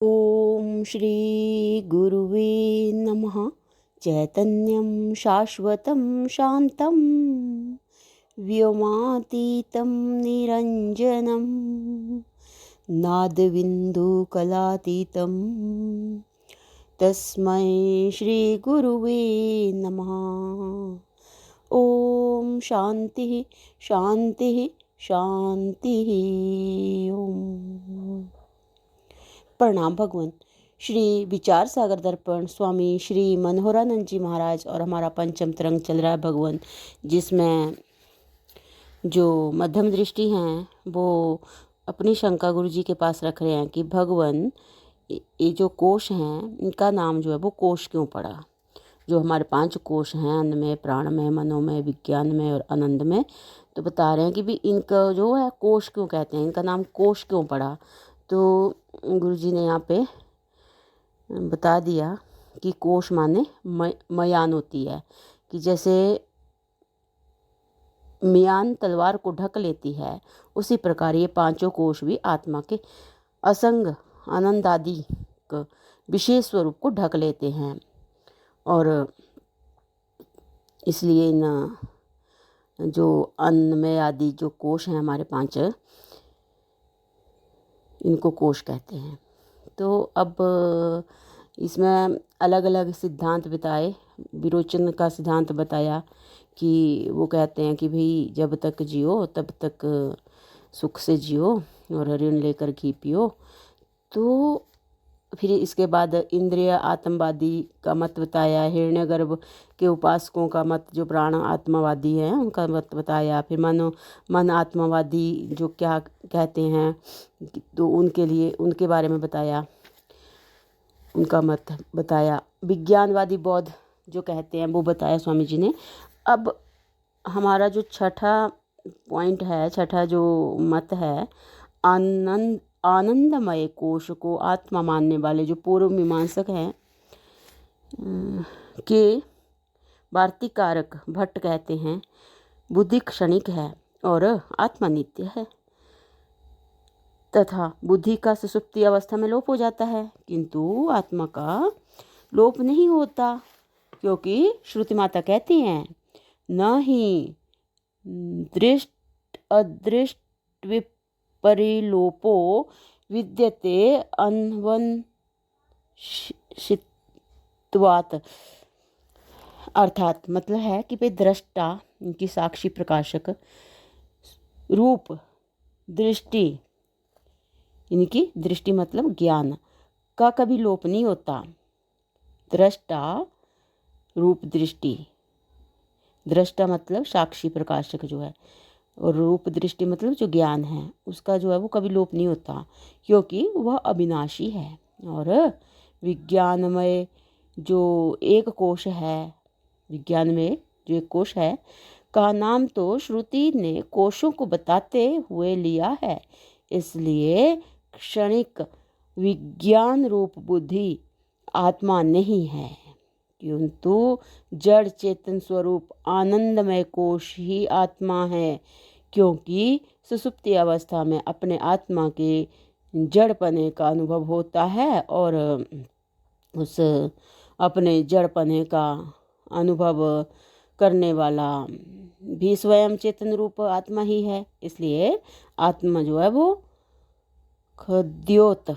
ओम श्री गुरुवे नमः। चैतन्यं शाश्वतं शान्तं व्योमातीतं निरञ्जनं नादबिन्दुकलातीतं तस्मै श्रीगुरुवे नमः। ओम शांति शांति शांति। ओम। प्रणाम भगवान। श्री विचार सागर दर्पण स्वामी श्री मनोहरानंद जी महाराज और हमारा पंचम तरंग चल रहा है भगवान, जिसमें जो मध्यम दृष्टि हैं वो अपनी शंका गुरु जी के पास रख रहे हैं कि भगवान ये जो कोश हैं इनका नाम जो है वो कोश क्यों पड़ा। जो हमारे 5 कोश हैं, अन्नमय, प्राणमय, मनोमय, विज्ञानमय और आनंदमय, तो बता रहे हैं कि भी इनका जो है कोश क्यों कहते हैं, इनका नाम कोश क्यों पड़ा। तो गुरुजी ने यहाँ पे बता दिया कि कोश माने मयान होती है, कि जैसे मियान तलवार को ढक लेती है, उसी प्रकार ये 5 कोश भी आत्मा के असंग आनंद आदि विशेष स्वरूप को ढक लेते हैं। और इसलिए इन जो अन्नमय आदि जो कोश हैं हमारे 5, इनको कोश कहते हैं। तो अब इसमें अलग अलग सिद्धांत बताए। विरोचन का सिद्धांत बताया कि वो कहते हैं कि भाई जब तक जियो तब तक सुख से जियो और ऋण लेकर घी पियो। तो फिर इसके बाद इंद्रिय आत्मवादी का मत बताया, हिरण्यगर्भ के उपासकों का मत, जो प्राण आत्मवादी हैं उनका मत बताया। फिर मन आत्मवादी जो क्या कहते हैं तो उनके लिए उनके बारे में बताया, उनका मत बताया। विज्ञानवादी बौद्ध जो कहते हैं वो बताया स्वामी जी ने। अब हमारा जो छठा पॉइंट है, छठा जो मत है, आनंदमय कोश को आत्मा मानने वाले जो पूर्व मीमांसक हैं के वार्तिकारक भट्ट कहते हैं बुद्धि क्षणिक है और आत्मा नित्य है तथा बुद्धि का सुषुप्ति अवस्था में लोप हो जाता है, किंतु आत्मा का लोप नहीं होता, क्योंकि श्रुति माता कहती हैं न ही दृष्ट अदृष्ट विपरिलोपो विद्यते अन्वंशित्वात्। अर्थात मतलब है कि भाई दृष्टा, इनकी साक्षी प्रकाशक, रूप दृष्टि, इनकी दृष्टि मतलब ज्ञान का कभी लोप नहीं होता। दृष्टा रूप दृष्टि, दृष्टा मतलब साक्षी प्रकाशक जो है, और रूप दृष्टि मतलब जो ज्ञान है उसका जो है वो कभी लोप नहीं होता, क्योंकि वह अविनाशी है। और विज्ञानमय जो एक कोश है, विज्ञान में जो एक कोश है का नाम तो श्रुति ने कोशों को बताते हुए लिया है, इसलिए क्षणिक विज्ञान रूप बुद्धि आत्मा नहीं है, किंतु जड़ चेतन स्वरूप आनंदमय कोश ही आत्मा है। क्योंकि सुषुप्ति अवस्था में अपने आत्मा के जड़पने का अनुभव होता है और उस अपने जड़पने का अनुभव करने वाला भी स्वयं चेतन रूप आत्मा ही है। इसलिए आत्मा जो है वो खद्योत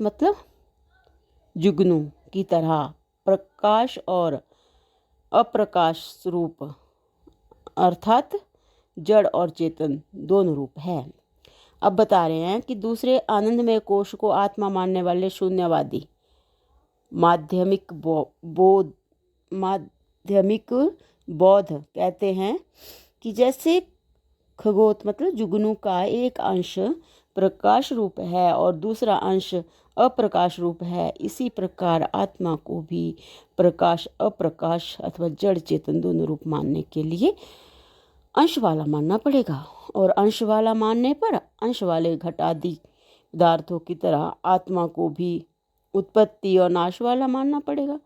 मतलब जुगनू की तरह प्रकाश और अप्रकाश रूप, अर्थात जड़ और चेतन दोनों रूप है। अब बता रहे हैं कि दूसरे आनंदमय कोश को आत्मा मानने वाले शून्यवादी माध्यमिक बौद्ध कहते हैं कि जैसे खगोत मतलब जुगनू का एक अंश प्रकाश रूप है और दूसरा अंश अप्रकाश रूप है, इसी प्रकार आत्मा को भी प्रकाश अप्रकाश अथवा जड़ चेतन दोनों रूप मानने के लिए अंश वाला मानना पड़ेगा। और अंश वाला मानने पर अंश वाले घट आदि पदार्थों की तरह आत्मा को भी उत्पत्ति और नाश वाला मानना पड़ेगा।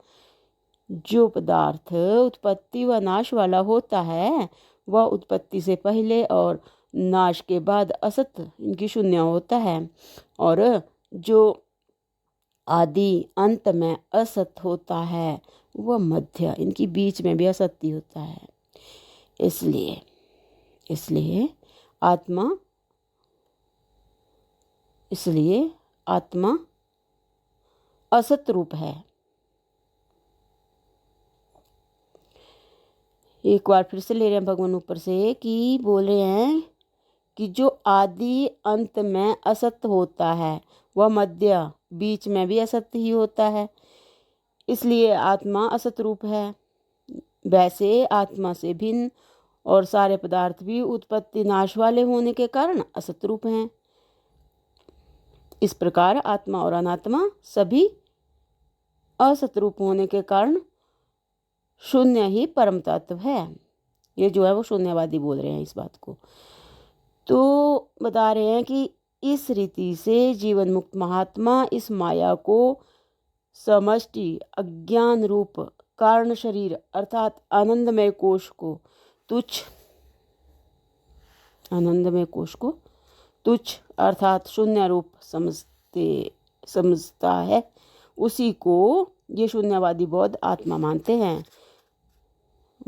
जो पदार्थ उत्पत्ति व नाश वाला होता है वह उत्पत्ति से पहले और नाश के बाद असत इनकी शून्य होता है, और जो आदि अंत में असत होता है, वह मध्य, इनकी बीच में भी असत्य होता है। इसलिए आत्मा असत रूप है। एक बार फिर से ले रहे हैं भगवान ऊपर से कि बोल रहे हैं कि जो आदि अंत में असत होता है वह मध्य बीच में भी असत्य ही होता है, इसलिए आत्मा असत रूप है। वैसे आत्मा से भिन्न और सारे पदार्थ भी उत्पत्ति नाश वाले होने के कारण असत रूप हैं। इस प्रकार आत्मा और अनात्मा सभी असत रूप होने के कारण शून्य ही परम तत्व है। ये जो है वो शून्यवादी बोल रहे हैं इस बात को। तो बता रहे हैं कि इस रीति से जीवन मुक्त महात्मा इस माया को समष्टि अज्ञान रूप कारण शरीर अर्थात आनंदमय कोश को तुच्छ अर्थात शून्य रूप समझता है, उसी को ये शून्यवादी बौद्ध आत्मा मानते हैं।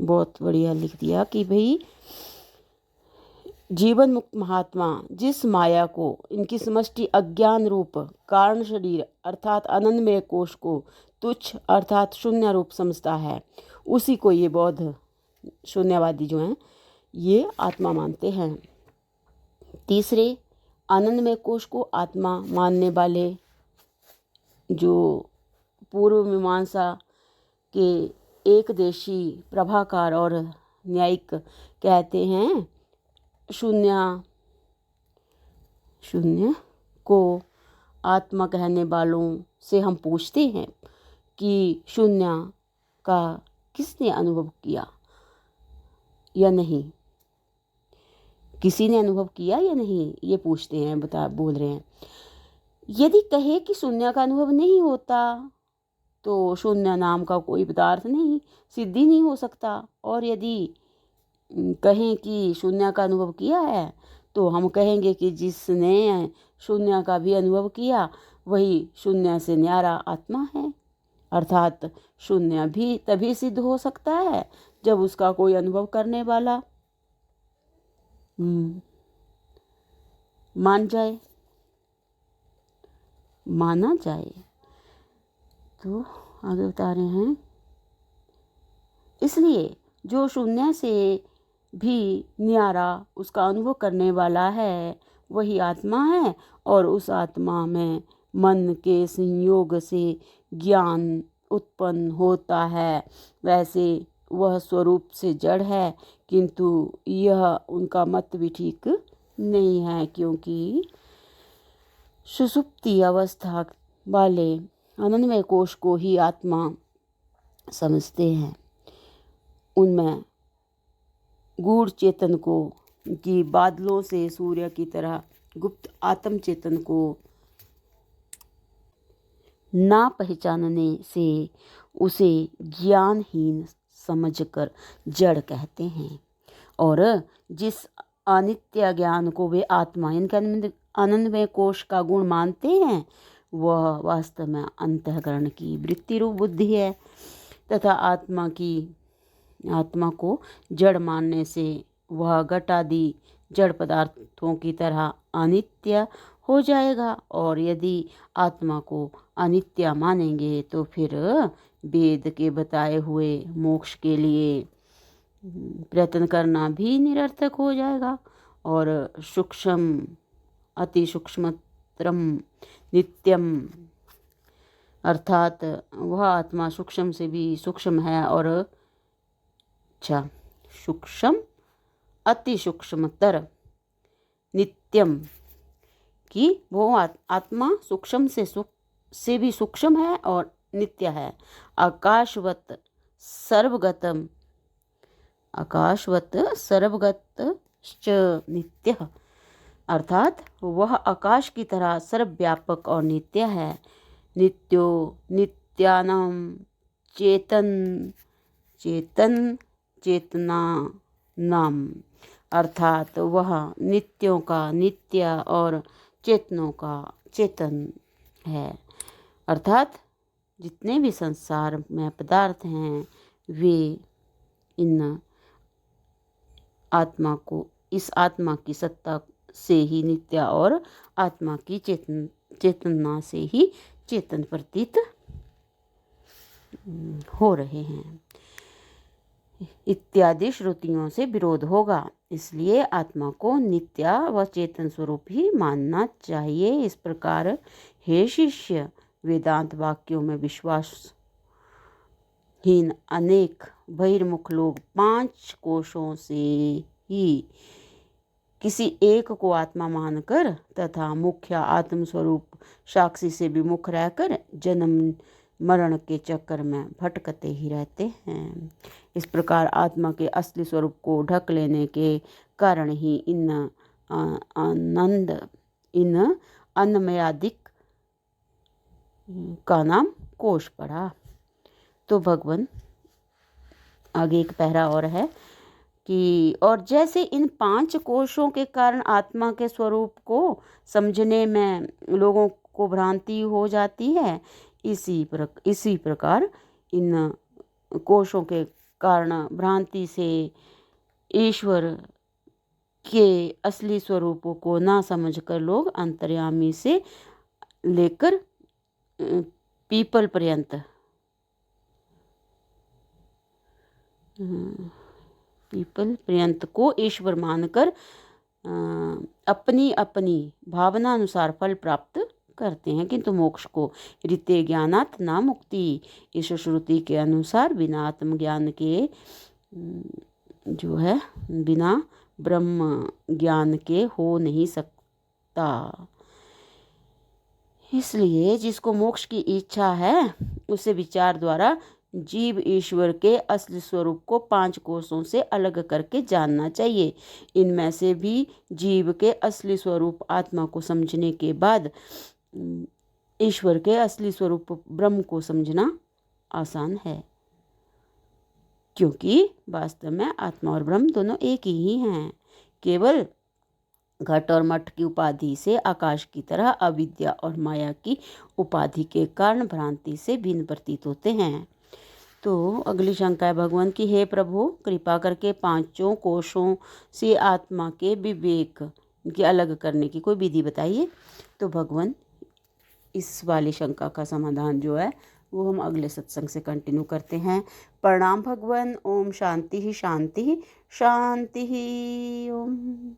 बहुत बढ़िया लिख दिया कि भाई जीवन मुक्त महात्मा जिस माया को इनकी समष्टि अज्ञान रूप कारण शरीर अर्थात आनंदमय कोश को तुच्छ अर्थात शून्य रूप समझता है, उसी को ये बौद्ध शून्यवादी जो हैं ये आत्मा मानते हैं। तीसरे, आनंदमय कोश को आत्मा मानने वाले जो पूर्व मीमांसा के एकदेशी प्रभाकार और न्यायिक कहते हैं शून्य को आत्मा कहने वालों से हम पूछते हैं कि शून्य का किसने अनुभव किया या नहीं, किसी ने अनुभव किया या नहीं, ये पूछते हैं, बोल रहे हैं। यदि कहे कि शून्य का अनुभव नहीं होता तो शून्य नाम का कोई पदार्थ नहीं, सिद्धि नहीं हो सकता। और यदि कहें कि शून्य का अनुभव किया है तो हम कहेंगे कि जिसने शून्य का भी अनुभव किया वही शून्य से न्यारा आत्मा है। अर्थात शून्य भी तभी सिद्ध हो सकता है जब उसका कोई अनुभव करने वाला माना जाए। तो आगे बता रहे हैं, इसलिए जो शून्य से भी न्यारा उसका अनुभव करने वाला है वही आत्मा है, और उस आत्मा में मन के संयोग से ज्ञान उत्पन्न होता है। वैसे वह स्वरूप से जड़ है, किंतु यह उनका मत भी ठीक नहीं है, क्योंकि सुषुप्ति अवस्था वाले आनंदमय कोश को ही आत्मा समझते हैं। उनमें गूढ़ चेतन को कि बादलों से सूर्य की तरह गुप्त आत्म चेतन को ना पहचानने से उसे ज्ञानहीन समझकर जड़ कहते हैं। और जिस अनित्य ज्ञान को वे आत्मा इनके आनंदमय कोश का गुण मानते हैं वह वास्तव में अंतःकरण की वृत्ति रूप बुद्धि है, तथा आत्मा को जड़ मानने से वह घट आदि जड़ पदार्थों की तरह अनित्य हो जाएगा। और यदि आत्मा को अनित्य मानेंगे तो फिर वेद के बताए हुए मोक्ष के लिए प्रयत्न करना भी निरर्थक हो जाएगा। और सूक्ष्म अति सूक्ष्मतरम नित्यम अर्थात वह आत्मा सूक्ष्म से भी सूक्ष्म है, और सूक्ष्म अति सूक्ष्मतर नित्यम कि वो आत्मा सूक्ष्म से भी सूक्ष्म है और नित्य है। आकाशवत सर्वगतश्च नित्यः अर्थात वह आकाश की तरह सर्वव्यापक और नित्य है। नित्यो नित्यानां चेतनानाम अर्थात वह नित्यों का नित्य और चेतनों का चेतन है। अर्थात जितने भी संसार में पदार्थ हैं वे इन आत्मा को, इस आत्मा की सत्ता से ही नित्य और आत्मा की चेतना से ही चेतन प्रतीत हो रहे हैं इत्यादि श्रुतियों से विरोध होगा। इसलिए आत्मा को नित्य व चेतन स्वरूप ही मानना चाहिए। इस प्रकार हे शिष्य, वेदांत वाक्यों में विश्वासहीन अनेक बहिर्मुख लोग 5 कोशों से ही किसी एक को आत्मा मानकर तथा मुख्य आत्म स्वरूप साक्षी से विमुख रहकर जन्म मरण के चक्कर में भटकते ही रहते हैं। इस प्रकार आत्मा के असली स्वरूप को ढक लेने के कारण ही इन अन्नमयादिक का नाम कोश पड़ा। तो भगवान आगे एक पैरा और है कि और जैसे इन 5 कोशों के कारण आत्मा के स्वरूप को समझने में लोगों को भ्रांति हो जाती है, इसी प्रकार इन कोशों के कारण भ्रांति से ईश्वर के असली स्वरूपों को ना समझकर लोग अंतर्यामी से लेकर पीपल पर्यंत को ईश्वर मानकर अपनी अपनी भावना अनुसार फल प्राप्त करते हैं, किंतु मोक्ष को रीते ज्ञानात् न मुक्ति, इस श्रुति के अनुसार बिना आत्मज्ञान के जो है बिना ब्रह्म ज्ञान के हो नहीं सकता। इसलिए जिसको मोक्ष की इच्छा है उसे विचार द्वारा जीव ईश्वर के असली स्वरूप को 5 कोशों से अलग करके जानना चाहिए। इनमें से भी जीव के असली स्वरूप आत्मा को समझने के बाद ईश्वर के असली स्वरूप ब्रह्म को समझना आसान है, क्योंकि वास्तव में आत्मा और ब्रह्म दोनों एक ही हैं। केवल घट और मठ की उपाधि से आकाश की तरह अविद्या और माया की उपाधि के कारण भ्रांति से भिन्न प्रतीत होते हैं। तो अगली शंका है भगवान की, हे प्रभु, कृपा करके 5 कोशों से आत्मा के विवेक के अलग करने की कोई विधि बताइए। तो भगवान इस वाली शंका का समाधान जो है वो हम अगले सत्संग से कंटिन्यू करते हैं। प्रणाम भगवान। ओम शांति ही शांति शांति ही। ओम।